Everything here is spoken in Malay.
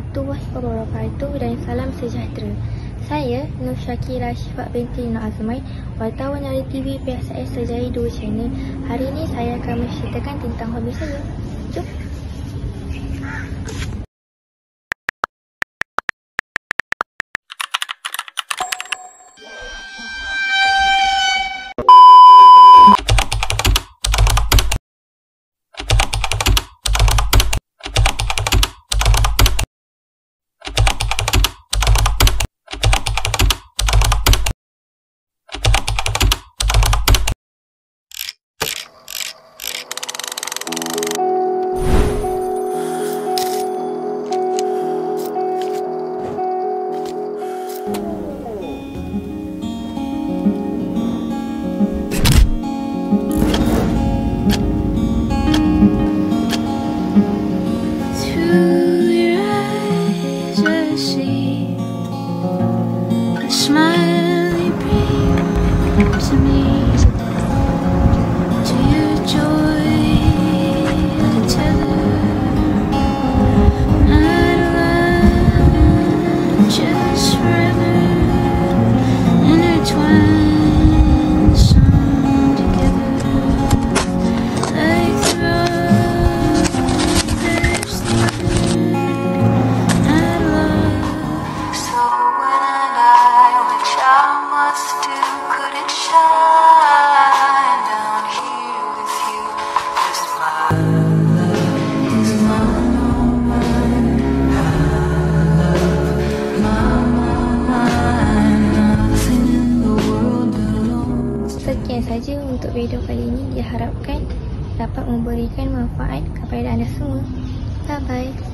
warahmatullahi wabarakatuh dan salam sejahtera. Saya Nur Syakira Syifat binti Nur Azmai, wartawan dari TV PSS Sejaya 2 Channel. Hari ini saya akan menceritakan tentang hobi saya. Jom! To me, to your joy, tether, not alive, just forever, intertwined, sewn together, like the brothers, not love. So when I die, which I must do, could it shine down here with you? 'Cause my love is mine, nothing in the world belongs. Sekian saja untuk video kali ini. Diharapkan dapat memberikan manfaat kepada anda semua. Bye-bye.